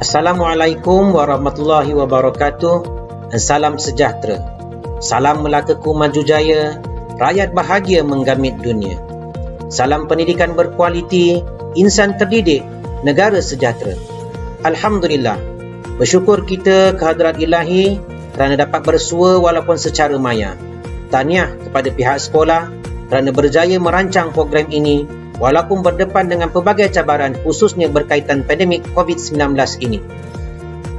Assalamualaikum warahmatullahi wabarakatuh dan salam sejahtera. Salam Melakaku maju jaya, rakyat bahagia menggamit dunia. Salam pendidikan berkualiti, insan terdidik, negara sejahtera. Alhamdulillah, bersyukur kita kehadrat Ilahi kerana dapat bersua walaupun secara maya. Tahniah kepada pihak sekolah kerana berjaya merancang program ini walaupun berdepan dengan pelbagai cabaran khususnya berkaitan pandemik COVID-19 ini.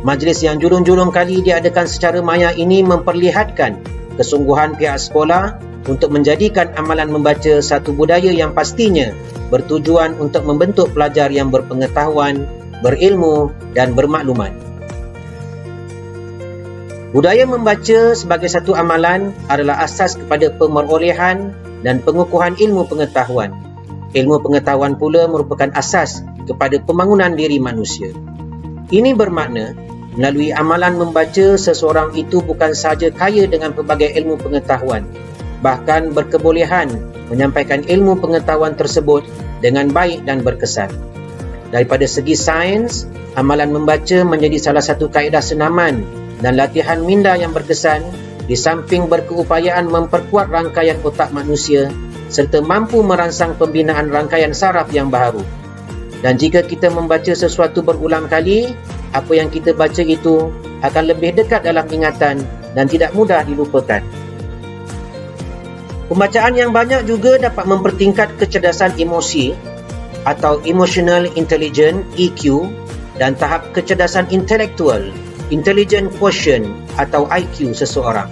Majlis yang julung-julung kali diadakan secara maya ini memperlihatkan kesungguhan pihak sekolah untuk menjadikan amalan membaca satu budaya yang pastinya bertujuan untuk membentuk pelajar yang berpengetahuan, berilmu dan bermaklumat. Budaya membaca sebagai satu amalan adalah asas kepada pemerolehan dan pengukuhan ilmu pengetahuan. Ilmu pengetahuan pula merupakan asas kepada pembangunan diri manusia. Ini bermakna, melalui amalan membaca, seseorang itu bukan sahaja kaya dengan pelbagai ilmu pengetahuan, bahkan berkebolehan menyampaikan ilmu pengetahuan tersebut dengan baik dan berkesan. Daripada segi sains, amalan membaca menjadi salah satu kaedah senaman dan latihan minda yang berkesan di samping berkeupayaan memperkuat rangkaian otak manusia serta mampu merangsang pembinaan rangkaian saraf yang baharu. Dan jika kita membaca sesuatu berulang kali, apa yang kita baca itu akan lebih dekat dalam ingatan dan tidak mudah dilupakan. Pembacaan yang banyak juga dapat mempertingkat kecerdasan emosi atau Emotional Intelligence (EQ) dan tahap kecerdasan intelektual Intelligent Quotient atau IQ seseorang.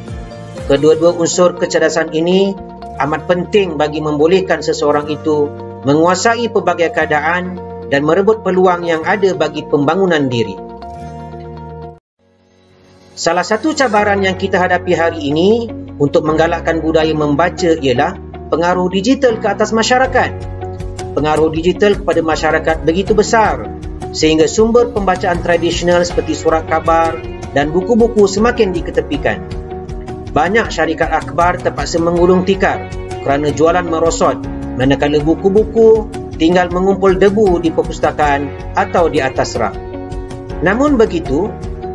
Kedua-dua unsur kecerdasan ini amat penting bagi membolehkan seseorang itu menguasai pelbagai keadaan dan merebut peluang yang ada bagi pembangunan diri. Salah satu cabaran yang kita hadapi hari ini untuk menggalakkan budaya membaca ialah pengaruh digital ke atas masyarakat. Pengaruh digital kepada masyarakat begitu besar sehingga sumber pembacaan tradisional seperti surat khabar dan buku-buku semakin diketepikan. Banyak syarikat akhbar terpaksa menggulung tikar kerana jualan merosot, manakala buku-buku tinggal mengumpul debu di perpustakaan atau di atas rak. Namun begitu,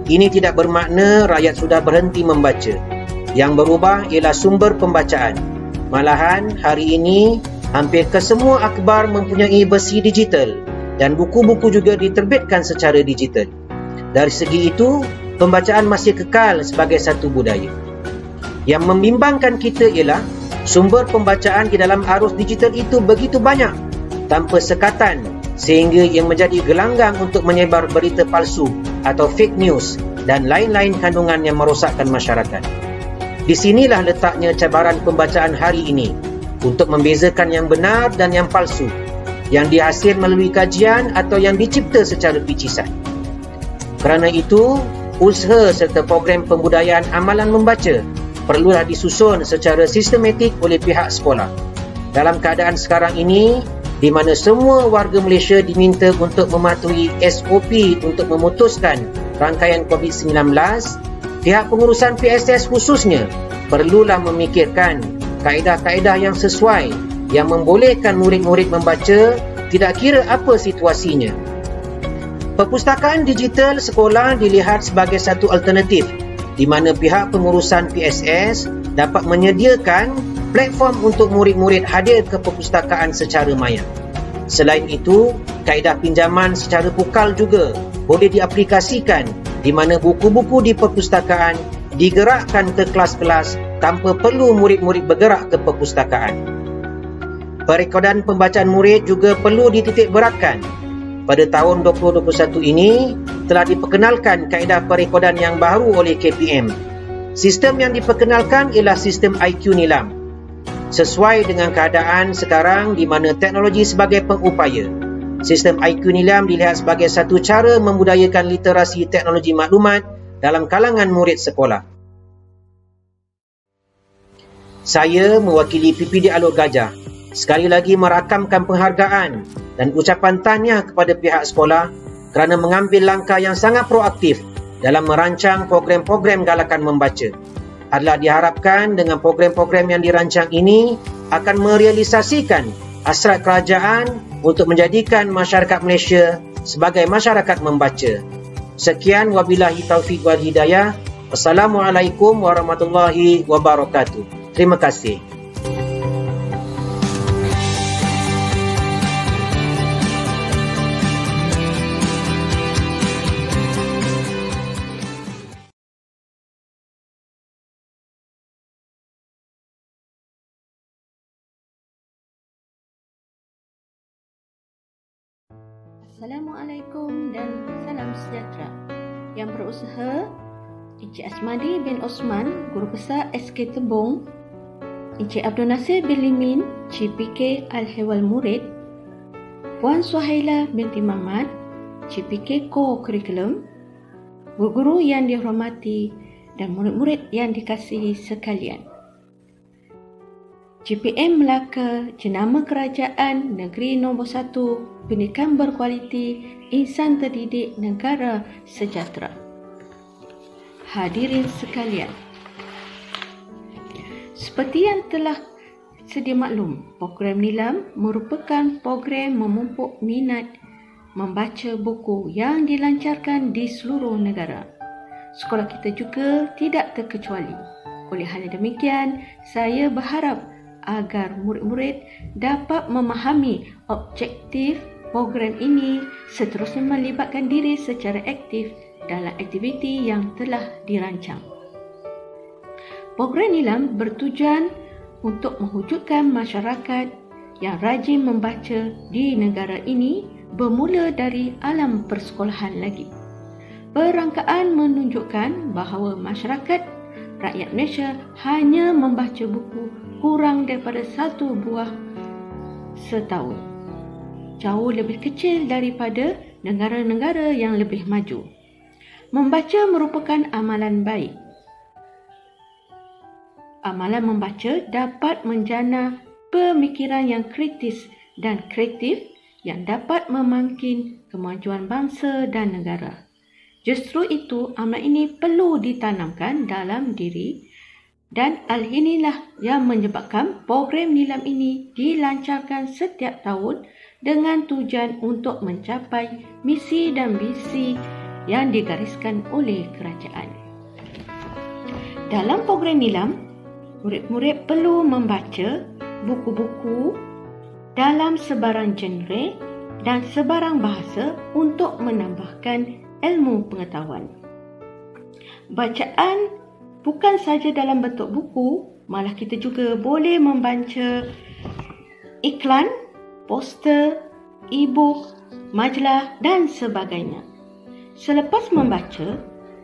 ini tidak bermakna rakyat sudah berhenti membaca. Yang berubah ialah sumber pembacaan. Malahan, hari ini, hampir kesemua akhbar mempunyai versi digital dan buku-buku juga diterbitkan secara digital. Dari segi itu, pembacaan masih kekal sebagai satu budaya. Yang membimbangkan kita ialah sumber pembacaan di dalam arus digital itu begitu banyak tanpa sekatan sehingga yang menjadi gelanggang untuk menyebar berita palsu atau fake news dan lain-lain kandungan yang merosakkan masyarakat. Di sinilah letaknya cabaran pembacaan hari ini untuk membezakan yang benar dan yang palsu, yang dihasil melalui kajian atau yang dicipta secara picisan. Kerana itu, usaha serta program pembudayaan amalan membaca perlulah disusun secara sistematik oleh pihak sekolah. Dalam keadaan sekarang ini, di mana semua warga Malaysia diminta untuk mematuhi SOP untuk memutuskan rangkaian COVID-19, pihak pengurusan PSS khususnya perlulah memikirkan kaedah-kaedah yang sesuai yang membolehkan murid-murid membaca tidak kira apa situasinya. Perpustakaan digital sekolah dilihat sebagai satu alternatif di mana pihak pengurusan PSS dapat menyediakan platform untuk murid-murid hadir ke perpustakaan secara maya. Selain itu, kaedah pinjaman secara pukal juga boleh diaplikasikan di mana buku-buku di perpustakaan digerakkan ke kelas-kelas tanpa perlu murid-murid bergerak ke perpustakaan. Perekodan pembacaan murid juga perlu dititik beratkan. Pada tahun 2021 ini, telah diperkenalkan kaedah perekodan yang baru oleh KPM. Sistem yang diperkenalkan ialah sistem IQ Nilam. Sesuai dengan keadaan sekarang di mana teknologi sebagai pengupaya, sistem IQ Nilam dilihat sebagai satu cara membudayakan literasi teknologi maklumat dalam kalangan murid sekolah. Saya mewakili PPD Alor Gajah sekali lagi merakamkan penghargaan dan ucapan tahniah kepada pihak sekolah kerana mengambil langkah yang sangat proaktif dalam merancang program-program galakan membaca. Adalah diharapkan dengan program-program yang dirancang ini akan merealisasikan hasrat kerajaan untuk menjadikan masyarakat Malaysia sebagai masyarakat membaca. Sekian, wabillahi taufiq wal hidayah. Assalamualaikum warahmatullahi wabarakatuh. Terima kasih. Assalamualaikum dan salam sejahtera. Yang berusaha Encik Asmadi bin Osman, Guru Besar SK Tebong, Encik Abdul Nasir bin Limin, CPK Al-Hewal Murid, Puan Suhaila binti Mamat, CPK Co-Curriculum, guru-guru yang dihormati dan murid-murid yang dikasihi sekalian. JPM Melaka, Jenama Kerajaan Negeri Nombor 1, Pendidikan Berkualiti, Insan Terdidik Negara Sejahtera. Hadirin sekalian, seperti yang telah sedia maklum, program Nilam merupakan program memupuk minat membaca buku yang dilancarkan di seluruh negara. Sekolah kita juga tidak terkecuali. Oleh hal demikian, saya berharap agar murid-murid dapat memahami objektif program ini, seterusnya melibatkan diri secara aktif dalam aktiviti yang telah dirancang. Program Nilam bertujuan untuk mewujudkan masyarakat yang rajin membaca di negara ini bermula dari alam persekolahan lagi. Perangkaan menunjukkan bahawa masyarakat rakyat Malaysia hanya membaca buku kurang daripada 1 buah setahun. Jauh lebih kecil daripada negara-negara yang lebih maju. Membaca merupakan amalan baik. Amalan membaca dapat menjana pemikiran yang kritis dan kreatif yang dapat memangkin kemajuan bangsa dan negara. Justru itu, amalan ini perlu ditanamkan dalam diri, dan hal inilah yang menyebabkan program Nilam ini dilancarkan setiap tahun dengan tujuan untuk mencapai misi dan visi yang digariskan oleh kerajaan. Dalam program Nilam, murid-murid perlu membaca buku-buku dalam sebarang genre dan sebarang bahasa untuk menambahkan ilmu pengetahuan. Bacaan bukan saja dalam bentuk buku, malah kita juga boleh membaca iklan, poster, e-book, majalah dan sebagainya. Selepas membaca,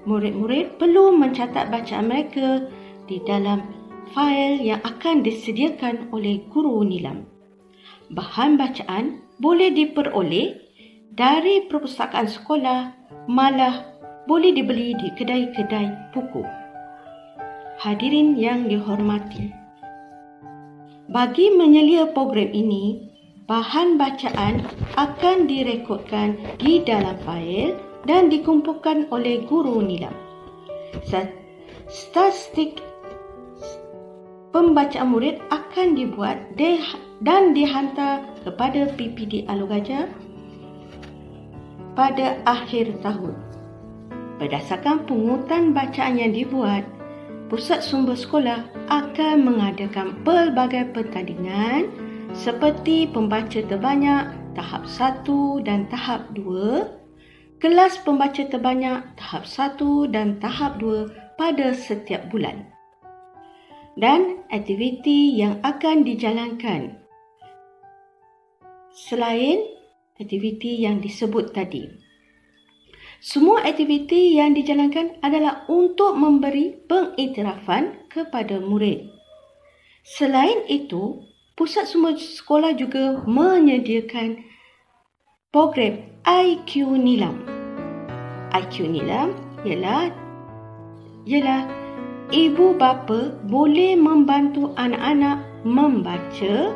murid-murid perlu mencatat bacaan mereka di dalam fail yang akan disediakan oleh guru Nilam. Bahan bacaan boleh diperoleh dari perpustakaan sekolah, malah boleh dibeli di kedai-kedai buku. Hadirin yang dihormati, bagi menyelia program ini, bahan bacaan akan direkodkan di dalam fail dan dikumpulkan oleh guru Nilam. Statistik pembacaan murid akan dibuat dan dihantar kepada PPD Alor Gajah pada akhir tahun. Berdasarkan pungutan bacaan yang dibuat, Pusat Sumber Sekolah akan mengadakan pelbagai pertandingan seperti pembaca terbanyak tahap 1 dan tahap 2, kelas pembaca terbanyak tahap 1 dan tahap 2 pada setiap bulan, dan aktiviti yang akan dijalankan selain aktiviti yang disebut tadi. Semua aktiviti yang dijalankan adalah untuk memberi pengiktirafan kepada murid. Selain itu, Pusat Sumber Sekolah juga menyediakan program IQ Nilam. IQ Nilam ialah ibu bapa boleh membantu anak-anak membaca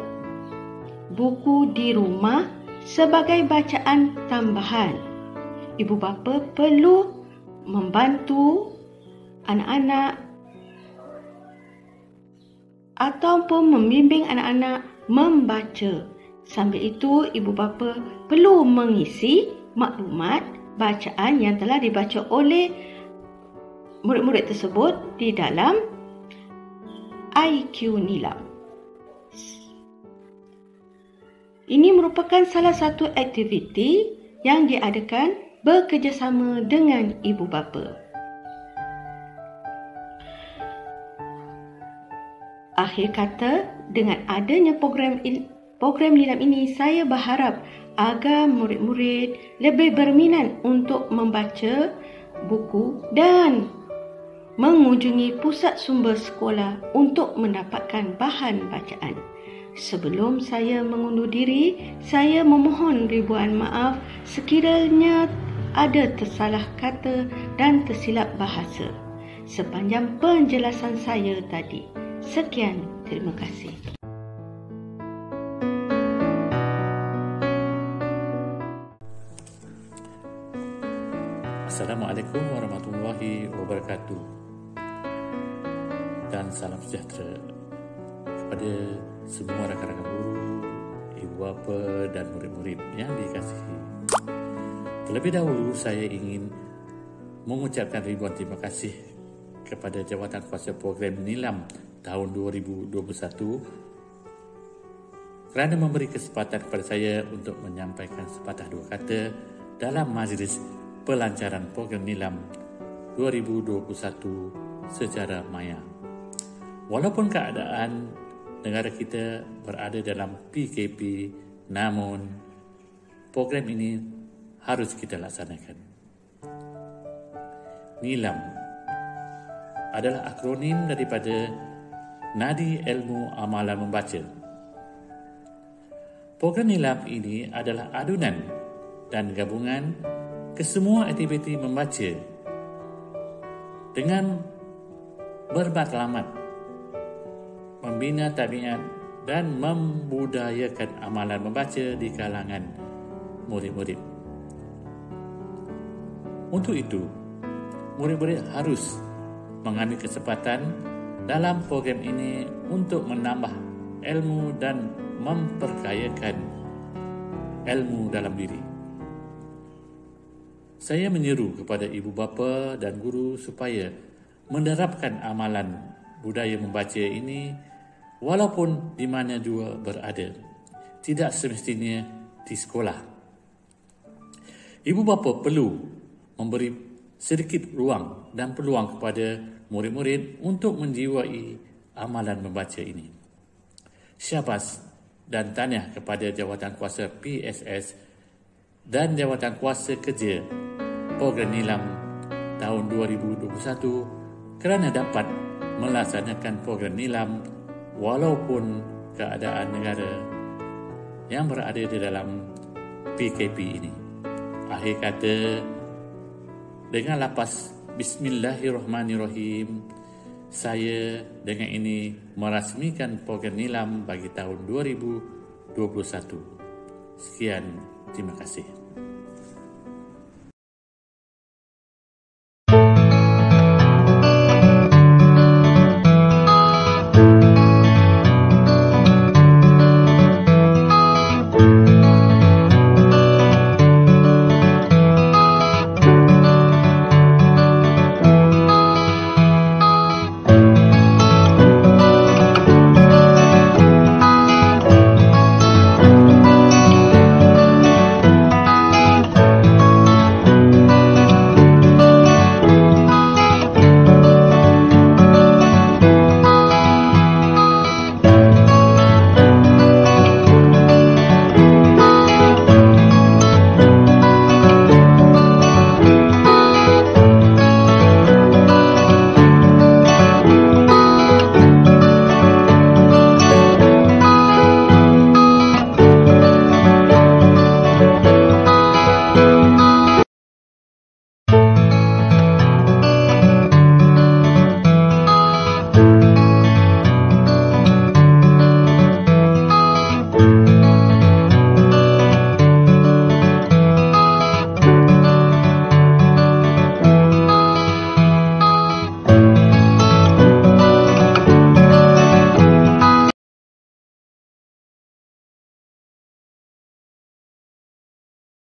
buku di rumah sebagai bacaan tambahan. Ibu bapa perlu membantu anak-anak ataupun membimbing anak-anak membaca. Sambil itu, ibu bapa perlu mengisi maklumat bacaan yang telah dibaca oleh murid-murid tersebut di dalam IQ Nilam. Ini merupakan salah satu aktiviti yang diadakan bekerjasama dengan ibu bapa. Akhir kata, dengan adanya program Nilam ini, saya berharap agar murid-murid lebih berminat untuk membaca buku dan mengunjungi pusat sumber sekolah untuk mendapatkan bahan bacaan. Sebelum saya mengundur diri, saya memohon ribuan maaf sekiranya ada tersalah kata dan tersilap bahasa sepanjang penjelasan saya tadi. Sekian, terima kasih. Assalamualaikum warahmatullahi wabarakatuh, dan salam sejahtera kepada semua rakan-rakan guru, ibu bapa dan murid-murid yang dikasihi. Terlebih dahulu saya ingin mengucapkan ribuan terima kasih kepada Jawatan Kuasa Program Nilam tahun 2021 kerana memberi kesempatan kepada saya untuk menyampaikan sepatah dua kata dalam majlis pelancaran program Nilam 2021 secara maya. Walaupun keadaan negara kita berada dalam PKP, namun program ini harus kita laksanakan. Nilam adalah akronim daripada Nadi Ilmu Amalan Membaca. Program Nilam ini adalah adunan dan gabungan kesemua aktiviti membaca dengan bermatlamat membina tabiat dan membudayakan amalan membaca di kalangan murid-murid. Untuk itu, murid-murid harus mengambil kesempatan dalam program ini untuk menambah ilmu dan memperkayakan ilmu dalam diri. Saya menyeru kepada ibu bapa dan guru supaya menerapkan amalan budaya membaca ini walaupun di mana jua berada, tidak semestinya di sekolah. Ibu bapa perlu memberi sedikit ruang dan peluang kepada murid-murid untuk menjiwai amalan membaca ini. Syabas dan tahniah kepada Jawatan Kuasa PSS dan Jawatan Kuasa Kerja Program Nilam tahun 2021 kerana dapat melaksanakan program Nilam walaupun keadaan negara yang berada di dalam PKP ini. Akhir kata, dengan lapas Bismillahirrahmanirrahim, saya dengan ini merasmikan program Nilam bagi tahun 2021. Sekian, terima kasih.